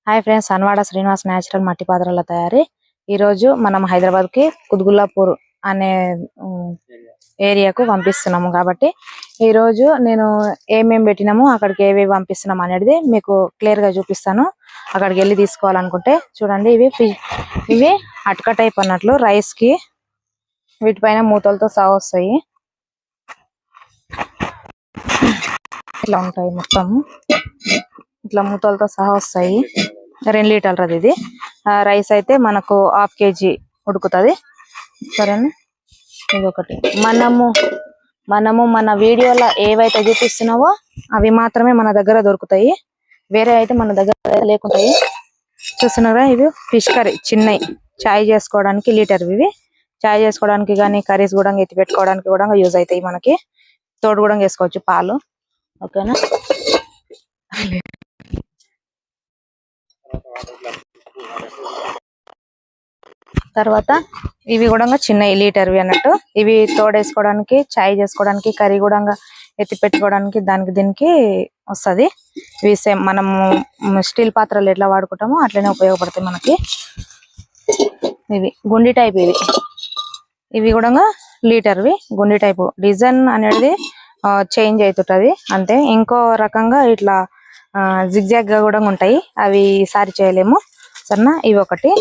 Hi friends, అన్వాడ Srinivas natural మట్టి పాత్రల తయారీ. ఈరోజు మనం హైదరాబాద్ కి కుతుబుల్లాపూర్ అనే ఏరియాకు పంపిస్తున్నాము. కాబట్టి ఈరోజు నేను ఏమేమి పెట్టినాము, అక్కడికి ఏవేవి పంపిస్తున్నాం అనేది మీకు క్లియర్ గా చూపిస్తాను. అక్కడికి వెళ్ళి తీసుకోవాలనుకుంటే చూడండి, ఇవి అటక టైప్ అన్నట్లు రైస్ కి వీటిపైన మూతలతో సహా వస్తాయి. ఇట్లా ఉంటాయి, మొత్తం ఇట్లా మూతలతో సహా వస్తాయి. 2 లీటర్లది ఇది. రైస్ అయితే మనకు 1/2 kg ఉడుకుతుంది. సరేనా, ఇది ఒకటి. మనము మన వీడియోలో ఏవైతే చూపిస్తున్నావో అవి మాత్రమే మన దగ్గర దొరుకుతాయి, వేరే అయితే మన దగ్గర లేకుంటాయి. చూస్తున్నారా, ఇవి ఫిష్ కర్రీ చిన్నవి, చాయ్ చేసుకోవడానికి లీటర్. ఇవి చాయ్ చేసుకోవడానికి కానీ కర్రీస్ కూడా ఎత్తి పెట్టుకోవడానికి కూడా యూజ్ అవుతాయి. మనకి తోడు కూడా వేసుకోవచ్చు పాలు. ఓకేనా, తర్వాత ఇవి కూడా చిన్న లీటర్వి అన్నట్టు. ఇవి తోడేసుకోవడానికి, చాయ్ చేసుకోవడానికి, కర్రీ కూడా ఎత్తి పెట్టుకోవడానికి దానికి దీనికి వస్తుంది. ఇవి సేమ్ మనము స్టీల్ పాత్రలు ఎట్లా వాడుకుంటామో అట్లనే ఉపయోగపడతాయి మనకి. ఇవి గుండి టైప్. ఇవి కూడా లీటర్వి గుండి టైపు. డిజైన్ అనేది చేంజ్ అవుతుంటది అంతే. ఇంకో రకంగా ఇట్లా జిగ్జాగ్ గా కూడా ఉంటాయి, అవి సారి చేయలేము. సరేనా, ఇవి ఒకటి.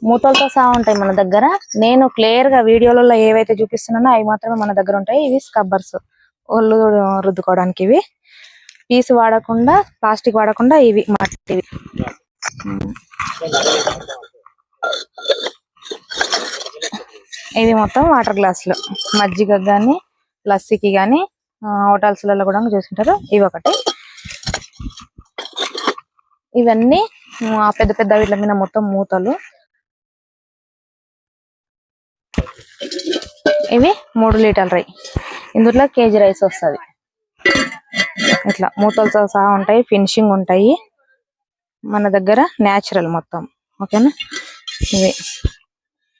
మూతలతో సహా ఉంటాయి మన దగ్గర. నేను క్లియర్ గా వీడియోలలో ఏవైతే చూపిస్తున్నానో అవి మాత్రమే మన దగ్గర ఉంటాయి. ఇవి స్క్రబ్బర్స్, ఒళ్ళు రుద్దుకోవడానికి. ఇవి పీస్ వాడకుండా, ప్లాస్టిక్ వాడకుండా ఇవి మట్టివి. ఇవి మొత్తం వాటర్ గ్లాసులు, మజ్జిగ కానీ లస్సీకి కానీ హోటల్స్లలో కూడా చూసుకుంటారు. ఇవి ఒకటి. ఇవన్నీ పెద్ద పెద్ద వీళ్ళ మీద మొత్తం మూతలు. ఇవి 3 లీటర్ల రై. ఇందులో కేజీ రైస్ వస్తుంది. ఇట్లా మూతలతో సహా ఉంటాయి, ఫినిషింగ్ ఉంటాయి మన దగ్గర, న్యాచురల్ మొత్తం. ఓకేనా, ఇవి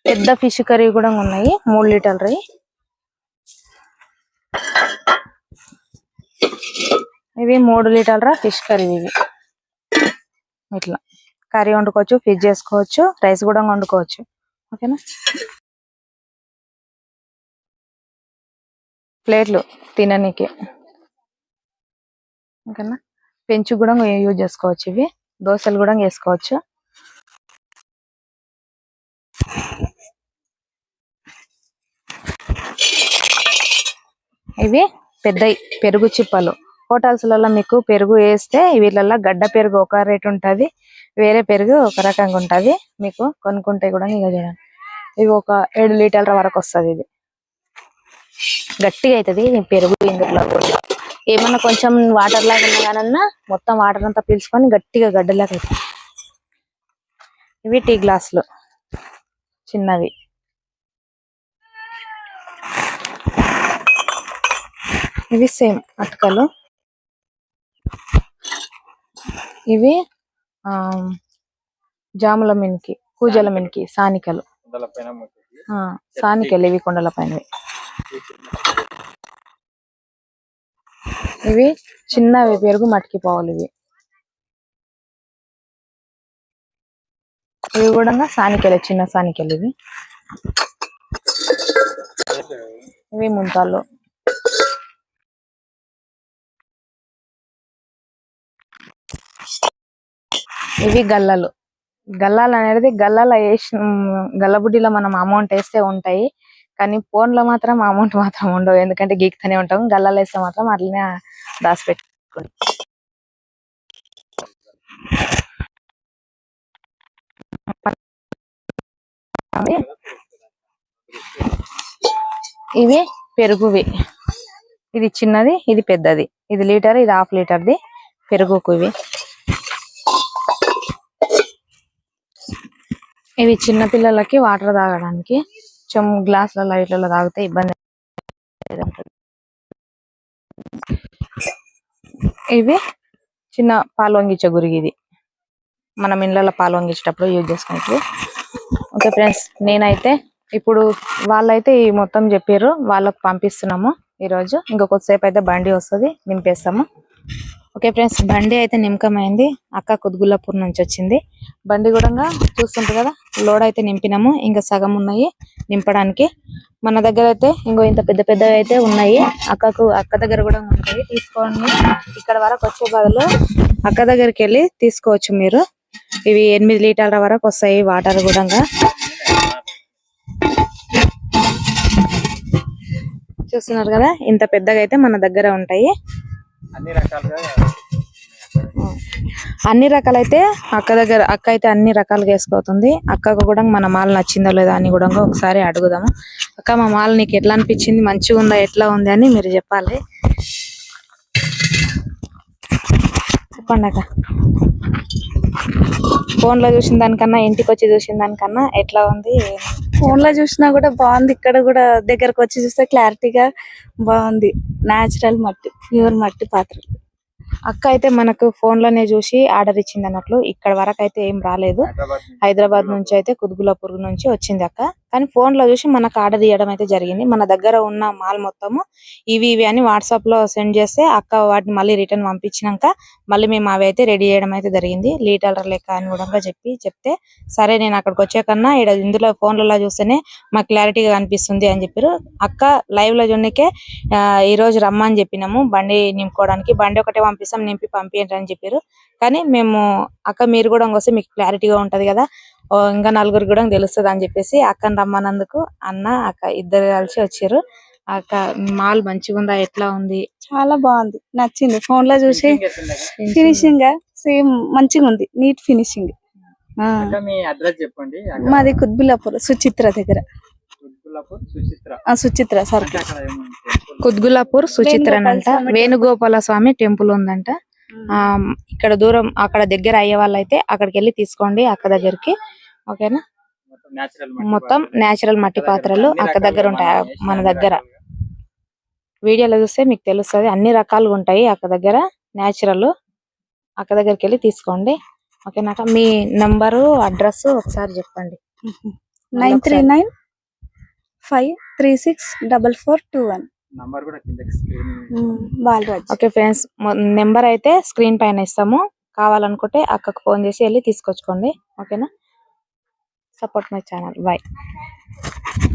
పెద్ద ఫిష్ కర్రీ కూడా ఉన్నాయి, 3 లీటర్ల రై. ఇవి 3 లీటర్ల ఫిష్ కర్రీ. ఇవి ఇట్లా కర్రీ వండుకోవచ్చు, ఫిష్ చేసుకోవచ్చు, రైస్ కూడా వండుకోవచ్చు. ఓకేనా, ప్లేట్లు తిననీకి. ఓకేనా, పెంచు కూడా యూజ్ చేసుకోవచ్చు. ఇవి దోశలు కూడా వేసుకోవచ్చు. ఇవి పెద్దవి పెరుగు చిప్పలు. హోటల్స్లలో మీకు పెరుగు వేస్తే వీళ్ళల్లో గడ్డ పెరుగు ఒక రేట్ ఉంటుంది, వేరే పెరుగు ఒక రకంగా ఉంటుంది. మీకు కొనుక్కుంటే కూడా ఇక చూడండి, ఇవి ఒక 7 లీటర్ల వరకు వస్తుంది. ఇది గట్టిగా అవుతుంది పెరుగు. ఇందులో ఏమన్నా కొంచెం వాటర్ లాగా ఉన్నా కానన్నా మొత్తం వాటర్ అంతా పీల్చుకొని గట్టిగా గడ్డలాగా అవుతుంది. ఇవి టీ గ్లాసులు చిన్నవి. ఇవి సేమ్ అటుకలు. ఇవి జాముల మినికి, కూజల మినికి, సానికలు. సానికలు ఇవి కొండల పైన. ఇవి చిన్నవి పెరుగు మట్టికి పోవాలి. ఇవి కూడా సానికలు, చిన్న సానికలు. ఇవి ముంతాలు. ఇవి గల్లలు. గల్లాలు అనేది గల్లాల వేసి గల్లబుడ్డిలో మనం అమౌంట్ వేస్తే ఉంటాయి, కానీ ఫోన్ లో మాత్రం అమౌంట్ మాత్రం ఉండవు, ఎందుకంటే గీక్తూనే ఉంటాం. గల్లాలు వేస్తే మాత్రం అట్లనే దాచిపెట్టుకోండి. ఇవి పెరుగువి. ఇది చిన్నది, ఇది పెద్దది. ఇది లీటర్, ఇది 1/2 లీటర్ది పెరుగుకు. ఇవి చిన్న పిల్లలకి వాటర్ తాగడానికి, గ్లాసుల లైట్లలో తాగితే ఇబ్బంది. ఇవి చిన్న పాలు వంగించే గురిగి. ఇది మనం ఇళ్ళలో పాలు వంగించేటప్పుడు యూజ్ చేసుకునేవి. ఓకే ఫ్రెండ్స్, నేనైతే ఇప్పుడు వాళ్ళైతే ఈ మొత్తం చెప్పారు, వాళ్ళకు పంపిస్తున్నాము ఈరోజు. ఇంకొకసేపు అయితే బండి వస్తుంది, నింపేస్తాము. ఓకే ఫ్రెండ్స్, బండి అయితే నింపకమైంది. అక్క కుత్బుల్లాపూర్ నుంచి వచ్చింది. బండి కూడా చూస్తుంటారు కదా, లోడ్ అయితే నింపినాము. ఇంకా సగం ఉన్నాయి నింపడానికి. మన దగ్గర అయితే ఇంకో ఇంత పెద్ద పెద్దగా అయితే ఉన్నాయి. అక్క దగ్గర కూడా ఉంటాయి, తీసుకోండి. ఇక్కడ వరకు వచ్చే బదులు అక్క దగ్గరికి వెళ్ళి తీసుకోవచ్చు మీరు. ఇవి 8 లీటర్ల వరకు వస్తాయి వాటర్ కూడా. చూస్తున్నారు కదా, ఇంత పెద్దగా అయితే మన దగ్గర ఉంటాయి. అన్ని రకాలైతే అక్క అయితే అన్ని రకాలుగా వేసుకోతుంది. అక్కకు కూడా మన మాల్ నచ్చిందో లేదా అని కూడా ఒకసారి అడుగుదాము. అక్క, మా మాల్ నీకు ఎట్లా అనిపించింది, మంచిగా ఉందా, ఎట్లా ఉంది అని మీరు చెప్పాలి. చెప్పండి అక్క. ఫోన్ లో చూసిన దానికన్నా ఇంటికి వచ్చి చూసిన దానికన్నా ఎట్లా ఉంది? ఫోన్ లో చూసినా కూడా బాగుంది, ఇక్కడ కూడా దగ్గరకు వచ్చి చూస్తే క్లారిటీగా బాగుంది. నేచురల్ మట్టి, ప్యూర్ మట్టి పాత్రలు. అక్క అయితే మనకు ఫోన్ లోనే చూసి ఆర్డర్ ఇచ్చింది అన్నట్లు. ఇక్కడ వరకు అయితే ఏం రాలేదు. హైదరాబాద్ నుంచి అయితే కుత్బుల్లాపూర్ నుంచి వచ్చింది అక్క. కానీ ఫోన్ లో చూసి మనకు ఆర్డర్ ఇవ్వడం అయితే జరిగింది. మన దగ్గర ఉన్న మాల్ మొత్తము ఇవి అని వాట్సాప్ లో సెండ్ చేస్తే అక్క వాటిని మళ్ళీ రిటర్న్ పంపించినాక మళ్ళీ మేము అవి అయితే రెడీ చేయడం అయితే జరిగింది. లీటర్ లెక్క అని కూడా చెప్తే సరే, నేను అక్కడికి వచ్చే కన్నా ఇందులో ఫోన్లలో చూస్తేనే మాకు క్లారిటీగా కనిపిస్తుంది అని చెప్పారు. అక్క లైవ్ లో చూడనికే ఈ రోజు రమ్మని చెప్పినాము బండి నింపుకోవడానికి. బండి ఒకటే పంపిస్తాం, నింపి పంపించండి అని చెప్పారు. కానీ మేము అక్క మీరు కూడా వస్తే మీకు క్లారిటీగా ఉంటది కదా, ఇంకా నలుగురు కూడా తెలుస్తుంది అని చెప్పేసి అక్కని రమ్మన్నందుకు అన్న అక్క ఇద్దరు కలిసి వచ్చారు. అక్క మాల్ మంచిగా ఉందా, ఎట్లా ఉంది? చాలా బాగుంది, నచ్చింది. ఫోన్ లో చూసి ఫినిషింగ్ సేమ్ మంచిగా ఉంది, నీట్ ఫినిషింగ్. చెప్పండి. మాది కుత్బుల్లాపూర్ సుచిత్ర దగ్గర. సుచిత్ర సర్కిల్, కుత్బుల్లాపూర్ సుచిత్ర అంట. వేణుగోపాల స్వామి టెంపుల్ ఉందంట. ఇక్కడ దూరం, అక్కడ దగ్గర అయ్యే వాళ్ళైతే అక్కడికి వెళ్ళి తీసుకోండి అక్క దగ్గరికి. ఓకేనా? మొత్తం నేచురల్ మట్టి పాత్రలు అక్క దగ్గర ఉంటాయి. మన దగ్గర వీడియోలో చూస్తే మీకు తెలుస్తుంది, అన్ని రకాలుగా ఉంటాయి అక్క దగ్గర. నేచురల్ అక్క దగ్గరికి వెళ్ళి తీసుకోండి. ఓకేనా? మీ నంబరు, అడ్రస్ ఒకసారి చెప్పండి. 9395364421. ఓకే ఫ్రెండ్స్, నెంబర్ అయితే స్క్రీన్ పైన ఇస్తాము. కావాలనుకుంటే అక్కకు ఫోన్ చేసి వెళ్ళి తీసుకొచ్చుకోండి. ఓకేనా? Support my channel. బై.